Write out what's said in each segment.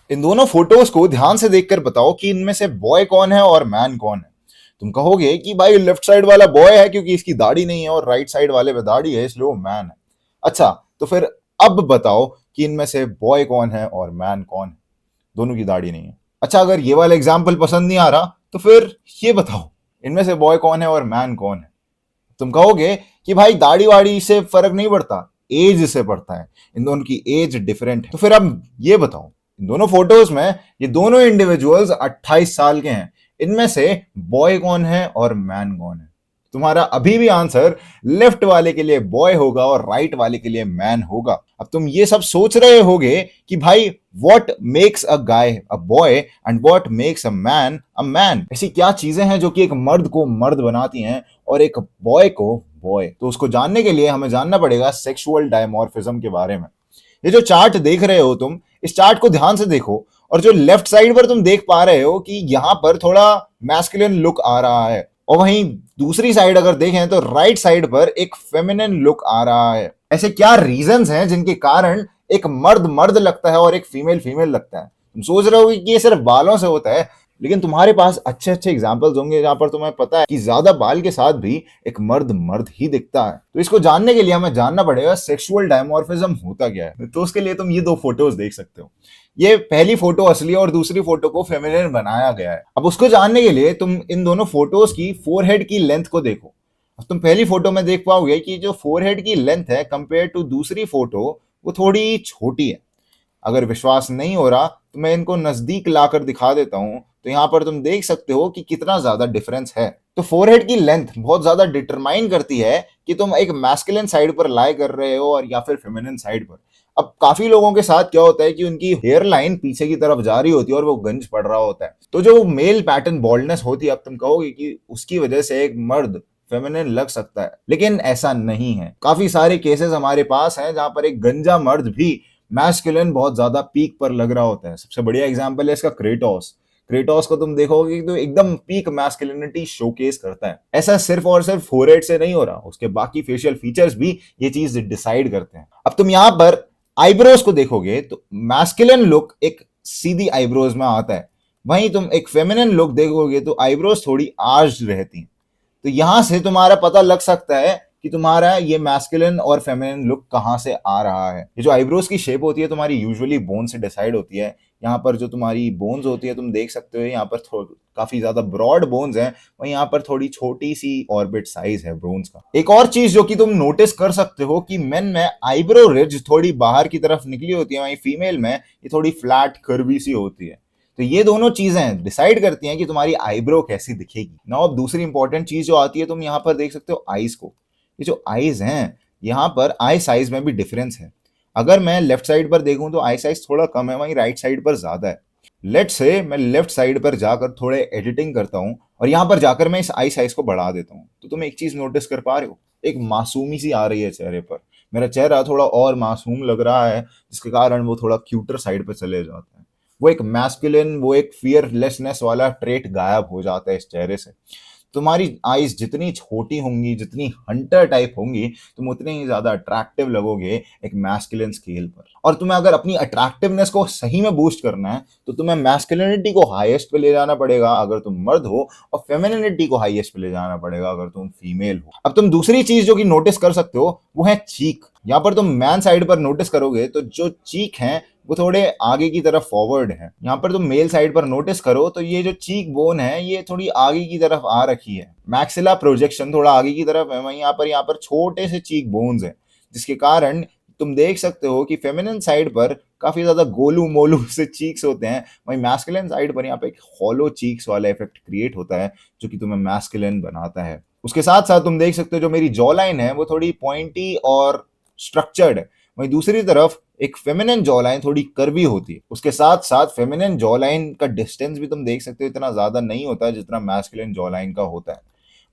इन दोनों फोटोज को ध्यान से देखकर बताओ कि इनमें से बॉय कौन है और मैन कौन है। तुम कहोगे कि भाई लेफ्ट साइड वाला बॉय है क्योंकि इसकी दाढ़ी नहीं है, और राइट साइड वाले पे दाढ़ी है इसलिए वो मैन है। अच्छा, तो फिर अब बताओ कि इनमें से बॉय कौन है और मैन कौन है, दोनों की दाढ़ी नहीं है। अच्छा, अगर ये वाला एग्जाम्पल पसंद नहीं आ रहा तो फिर ये बताओ इनमें से बॉय कौन है और मैन कौन है। तुम कहोगे कि भाई दाढ़ी वाड़ी से फर्क नहीं पड़ता, एज से पड़ता है, इन दोनों की एज डिफरेंट है। तो फिर अब ये बताओ, इन दोनों फोटोज में ये दोनों इंडिविजुअल्स 28 साल के हैं, इनमें से बॉय कौन है और मैन कौन है। तुम्हारा अभी भी आंसर लेफ्ट वाले के लिए बॉय होगा और राइट वाले के लिए मैन होगा। अब तुम ये सब सोच रहे होगे कि भाई what makes a guy a boy and what makes a man, ऐसी क्या चीजें हैं जो कि एक मर्द को मर्द बनाती हैं और एक बॉय को बॉय। तो उसको जानने के लिए हमें जानना पड़ेगा सेक्सुअल डायमॉर्फिज्म के बारे में। ये जो चार्ट देख रहे हो तुम, इस चार्ट को ध्यान से देखो, और जो लेफ्ट साइड पर तुम देख पा रहे हो कि यहां पर थोड़ा मैस्कुलिन लुक आ रहा है, और वहीं दूसरी साइड अगर देखें तो राइट साइड पर एक फेमिनिन लुक आ रहा है। ऐसे क्या रीजंस हैं जिनके कारण एक मर्द मर्द लगता है और एक फीमेल फीमेल लगता है। तुम सोच रहे हो कि ये सिर्फ बालों से होता है, लेकिन तुम्हारे पास अच्छे अच्छे एग्जाम्पल्स होंगे जहां पर तुम्हें पता है कि ज्यादा बाल के साथ भी एक मर्द मर्द ही दिखता है। तो इसको जानने के लिए हमें जानना पड़ेगा सेक्सुअल डायमॉर्फिज्म होता क्या है। तो उसके लिए तुम ये दो फोटोज देख सकते हो। ये पहली फोटो असली है और दूसरी फोटो को फेमिनिन बनाया गया है। अब उसको जानने के लिए तुम इन दोनों फोटोज की फोरहेड की लेंथ को देखो। अब तुम पहली फोटो में देख पाओगे कि जो फोरहेड की लेंथ है कंपेयर टू दूसरी फोटो, वो थोड़ी छोटी है। अगर विश्वास नहीं हो रहा तो मैं इनको नजदीक लाकर दिखा देता हूं, तो यहां पर तुम देख सकते हो कि कितना ज्यादा डिफरेंस है। तो फोरहेड की लेंथ बहुत ज्यादा डिटरमाइन करती है कि तुम एक मैस्कुलिन साइड पर लाई कर रहे हो और या फिर फेमिनिन साइड पर। अब काफी लोगों के साथ क्या होता है कि उनकी हेयर लाइन पीछे की तरफ जा रही होती है और वो गंज पड़ रहा होता है, तो जो मेल पैटर्न बॉल्डनेस होती है, अब तुम कहोगे कि उसकी वजह से एक मर्द फेमिनिन लग सकता है, लेकिन ऐसा नहीं है। काफी सारे केसेस हमारे पास हैं जहां पर एक गंजा मर्द भी मैस्कुलिन बहुत ज्यादा पीक पर लग रहा होता है। सबसे बढ़िया एग्जांपल है इसका क्रेटोस। क्रेटोस को तुम देखोगे तो एकदम पीक मैस्कुलिनिटी शोकेस करता है। ऐसा सिर्फ और सिर्फ फोरहेड से नहीं हो रहा, उसके बाकी फेशियल फीचर्स भी ये चीज डिसाइड करते हैं। अब तुम यहां पर आईब्रोज को देखोगे तो मैस्कुलिन लुक एक सीधी आईब्रोज में आता है, वहीं तुम एक फेमिनिन लुक देखोगे तो आईब्रोज थोड़ी आर्च रहती हैं। तो यहां से तुम्हारा पता लग सकता है कि तुम्हारा ये मैस्कुलिन और फेमिनिन लुक कहां से आ रहा है। ये जो आईब्रोज की शेप होती है तुम्हारी यूजुअली बोन से डिसाइड होती है। यहाँ पर जो तुम्हारी बोन्स होती है तुम देख सकते हो, यहाँ पर काफी ज्यादा ब्रॉड बोन्स हैं, वहीं यहाँ पर थोड़ी छोटी सी ऑर्बिट साइज है बोन्स का। एक और चीज जो कि तुम नोटिस कर सकते हो कि मेन में आईब्रो रिज थोड़ी बाहर की तरफ निकली होती है, वहीं फीमेल में ये थोड़ी फ्लैट कर्वी सी होती है। तो ये दोनों चीजें डिसाइड करती हैं कि तुम्हारी आईब्रो कैसी दिखेगी। नाउ अब दूसरी इंपॉर्टेंट चीज जो आती है, तुम यहाँ पर देख सकते हो आईज को। ये जो आईज हैं, यहाँ पर आई साइज में भी डिफरेंस है। अगर मैं लेफ्ट साइड पर देखूं तो आई साइज थोड़ा कम है, वहीं राइट साइड पर ज्यादा है। लेट से मैं लेफ्ट साइड पर जाकर थोड़े एडिटिंग करता हूँ और यहाँ पर जाकर मैं इस आई साइज को बढ़ा देता हूँ, तो तुम एक चीज नोटिस कर पा रहे हो, एक मासूमी सी आ रही है चेहरे पर। मेरा चेहरा थोड़ा और मासूम लग रहा है, जिसके कारण वो थोड़ा क्यूटर साइड पर चले जाता है। वो एक मैस्कुलिन, वो एक फियरलेसनेस वाला ट्रेट गायब हो जाता है इस चेहरे से। तुम्हारी आईज जितनी छोटी होंगी, जितनी हंटर टाइप होंगी, तुम उतने ही ज्यादा अट्रैक्टिव लगोगे एक मैस्कुलिन स्केल पर। और तुम्हें अगर अपनी अट्रैक्टिवनेस को सही में बूस्ट करना है तो तुम्हें मैस्कुलिनिटी को हाईएस्ट पे ले जाना पड़ेगा अगर तुम मर्द हो, और फेमिनिनिटी को हाईएस्ट पे ले जाना पड़ेगा अगर तुम फीमेल हो। अब तुम दूसरी चीज जो कि नोटिस कर सकते हो वो है चीक। यहाँ पर तुम मैन साइड पर नोटिस करोगे तो जो चीक है वो थोड़े आगे की तरफ फॉरवर्ड है। यहाँ पर तुम मेल साइड पर नोटिस करो तो ये जो चीक बोन है ये थोड़ी आगे की तरफ आ रखी है। मैक्सिला प्रोजेक्शन थोड़ा आगे की तरफ है, वहीं यहाँ पर छोटे से चीक बोन्स हैं, जिसके कारण तुम देख सकते हो कि फेमिनिन साइड पर काफी ज्यादा गोलू मोलू से चीक्स होते हैं, वहीं मैस्कुलिन साइड पर यहाँ पे एक हॉलो चीक्स वाला इफेक्ट क्रिएट होता है जो कि तुम्हें मैस्कुलिन बनाता है। उसके साथ साथ तुम देख सकते हो जो मेरी जॉ लाइन है वो थोड़ी पॉइंटी और स्ट्रक्चर्ड है, वहीं दूसरी तरफ एक फेमिनिन जॉ लाइन थोड़ी कर्वी होती है। उसके साथ साथ फेमिनिन जॉ लाइन का डिस्टेंस भी तुम देख सकते हो इतना ज्यादा नहीं होता जितना मैस्कुलिन जॉ लाइन का होता है।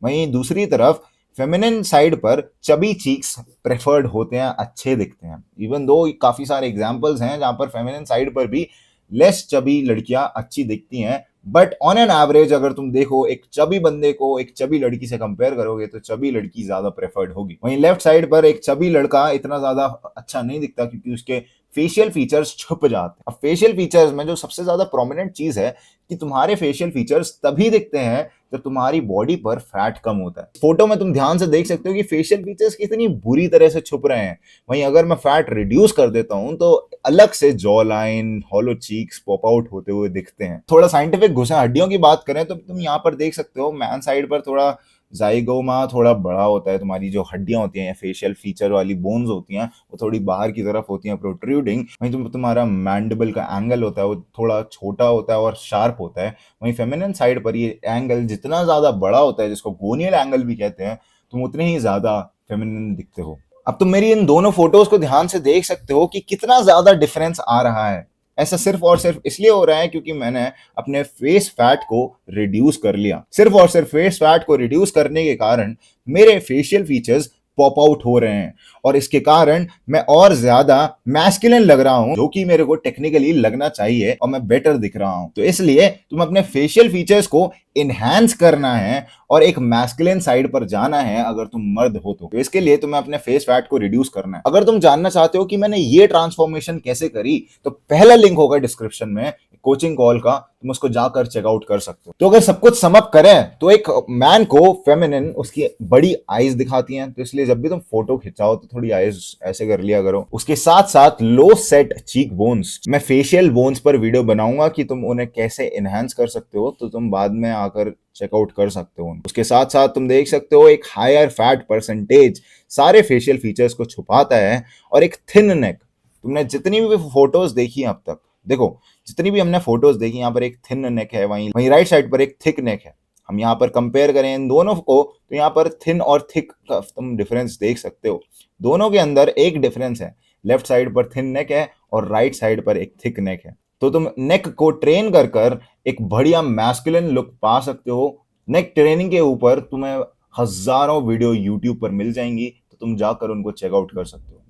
वहीं दूसरी तरफ फेमिनिन साइड पर चबी चीक्स प्रेफर्ड होते हैं, अच्छे दिखते हैं। इवन दो काफी सारे एग्जांपल्स हैं जहां पर फेमिनिन साइड पर भी लेस चबी लड़कियां अच्छी दिखती हैं, बट ऑन एन एवरेज अगर तुम देखो एक चबी बंदे को एक चबी लड़की से कंपेयर करोगे तो चबी लड़की ज्यादा प्रेफर्ड होगी। वहीं लेफ्ट साइड पर एक चबी लड़का इतना ज्यादा अच्छा नहीं दिखता क्योंकि उसके फेशियल फीचर्स छुप जाते हैं। अब फेशियल फीचर्स में जो सबसे ज्यादा प्रोमिनेंट चीज है कि तुम्हारे फेशियल फीचर्स तभी दिखते हैं जब तुम्हारी बॉडी पर फैट कम होता है। फोटो में तुम ध्यान से देख सकते हो कि फेशियल फीचर्स कितनी बुरी तरह से छुप रहे हैं। वहीं अगर मैं फैट रिड्यूस कर देता हूं तो अलग से jaw line, hollow cheeks pop out होते हुए दिखते हैं। थोड़ा साइंटिफिक घुसा हड्डियों की बात करें तो तुम यहाँ पर देख सकते हो मैन साइड पर थोड़ा जाइगोमा थोड़ा बड़ा होता है। तुम्हारी जो हड्डियां होती हैं, फेशियल फीचर वाली बोन्स होती हैं, वो थोड़ी बाहर की तरफ होती हैं, प्रोट्रूडिंग। वहीं तुम्हारा मैंडिबल का एंगल होता है वो थोड़ा छोटा होता है और शार्प होता है। वहीं फेमिनिन साइड पर ये एंगल जितना ज्यादा बड़ा होता है, जिसको गोनियल एंगल भी कहते हैं, तुम उतने ही ज्यादा फेमिनिन दिखते हो। अब तुम मेरी इन दोनों फोटोज को ध्यान से देख सकते हो कि कितना ज्यादा डिफरेंस आ रहा है। ऐसा सिर्फ और सिर्फ इसलिए हो रहा है क्योंकि मैंने अपने फेस फैट को रिड्यूस कर लिया। सिर्फ और सिर्फ फेस फैट को रिड्यूस करने के कारण मेरे फेशियल फीचर्स पॉप आउट हो रहे हैं और इसके कारण मैं और ज्यादा मैस्कुलिन लग रहा हूं, जो कि मेरे को टेक्निकली लगना चाहिए, और मैं बेटर दिख रहा हूं। तो इसलिए तुम अपने फेशियल फीचर्स को इनहैंस करना है और एक मैस्कुलिन साइड पर जाना है अगर तुम मर्द हो तो इसके लिए तुम्हें अपने फेस फैट को रिड्यूस करना है। अगर तुम जानना चाहते हो कि मैंने ये ट्रांसफॉर्मेशन कैसे करी तो पहला लिंक होगा डिस्क्रिप्शन में कोचिंग कॉल का, तुम उसको जाकर चेकआउट कर सकते हो। तो अगर सब कुछ सम अप करें तो एक मैन को फेमिनिन उसकी बड़ी आईज दिखाती हैं, तो इसलिए जब भी तुम फोटो खिंचाओ तो थोड़ी आईज ऐसे कर लिया करो। उसके साथ साथ लो सेट चीक बोन्स, मैं फेशियल बोन्स पर वीडियो बनाऊंगा कि तुम उन्हें कैसे एनहांस कर सकते हो, तो तुम बाद में आकर चेकआउट कर सकते हो। उसके साथ साथ तुम देख सकते हो एक हायर फैट परसेंटेज सारे फेशियल फीचर्स को छुपाता है, और एक थिन नेक। तुमने जितनी भी फोटोज देखी अब तक, देखो जितनी भी हमने फोटोज देखी, यहाँ पर एक थिन नेक है, वहीं राइट साइड पर एक थिक नेक है। हम यहाँ पर कंपेयर करें इन दोनों को तो यहाँ पर थिन और थिक का तुम डिफरेंस देख सकते हो। दोनों के अंदर एक डिफरेंस है, लेफ्ट साइड पर थिन नेक है और राइट साइड पर एक थिक नेक है। तो तुम नेक को ट्रेन कर कर एक बढ़िया मैस्कुलिन लुक पा सकते हो। नेक ट्रेनिंग के ऊपर तुम्हें हजारों वीडियो यूट्यूब पर मिल जाएंगी, तो तुम जाकर उनको चेकआउट कर सकते हो।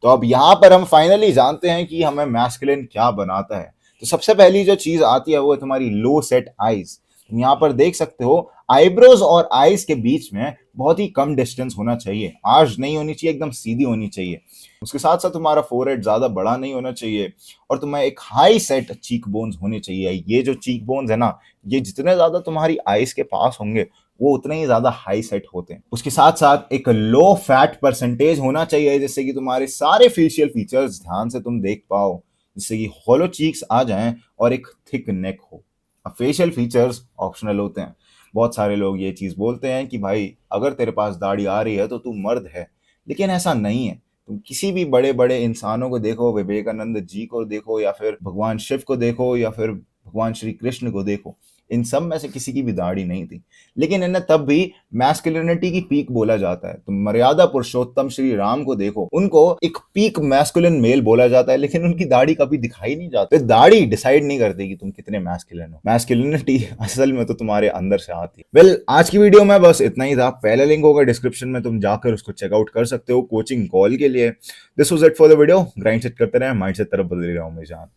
तो अब यहाँ पर हम फाइनली जानते हैं कि हमें मैस्कुलिन क्या बनाता है। तो सबसे पहली जो चीज आती है वो है तुम्हारी लो सेट आईज। तुम यहाँ पर देख सकते हो आईब्रोज और आईज के बीच में बहुत ही कम डिस्टेंस होना चाहिए, आर्च नहीं होनी चाहिए, एकदम सीधी होनी चाहिए। उसके साथ साथ तुम्हारा फोरहेड ज्यादा बड़ा नहीं होना चाहिए और तुम्हें एक हाई सेट चीक बोन्स होने चाहिए। ये जो चीक बोन्स है ना, ये जितने ज्यादा तुम्हारी आईज के पास होंगे वो उतने ही ज्यादा हाई सेट होते हैं। उसके साथ साथ एक लो फैट परसेंटेज होना चाहिए, जिससे कि तुम्हारे सारे फेशियल फीचर्स ध्यान से तुम देख पाओ, जिससे कि हॉलो चीक्स आ जाएं और एक थिक नेक हो। अब फेशियल फीचर्स ऑप्शनल होते हैं। बहुत सारे लोग ये चीज बोलते हैं कि भाई अगर तेरे पास दाढ़ी आ रही है तो तू मर्द है, लेकिन ऐसा नहीं है। तुम किसी भी बड़े बड़े इंसानों को देखो, विवेकानंद जी को देखो, या फिर भगवान शिव को देखो, या फिर भगवान श्री कृष्ण को देखो, इन सब में से किसी की भी दाढ़ी नहीं थी, लेकिन इन्हें तब भी मैस्कुलिनिटी की पीक बोला जाता है। तुम मर्यादा पुरुषोत्तम श्री राम को देखो, उनको एक पीक मैस्कुलिन मेल बोला जाता है, लेकिन उनकी दाढ़ी कभी दिखाई नहीं जाती। तो दाढ़ी डिसाइड नहीं करती कि तुम कितने मैस्कुलिन हो। मैस्कुलिनिटी असल में तो तुम्हारे अंदर से आती है। वेल, आज की वीडियो में बस इतना ही था। पहला लिंक होगा डिस्क्रिप्शन में, तुम जाकर उसको चेकआउट कर सकते हो कोचिंग कॉल के लिए। This was it for the video. Grind set करते रहे, माइंड सेट तरफ बदल रहा हूं मैं जान।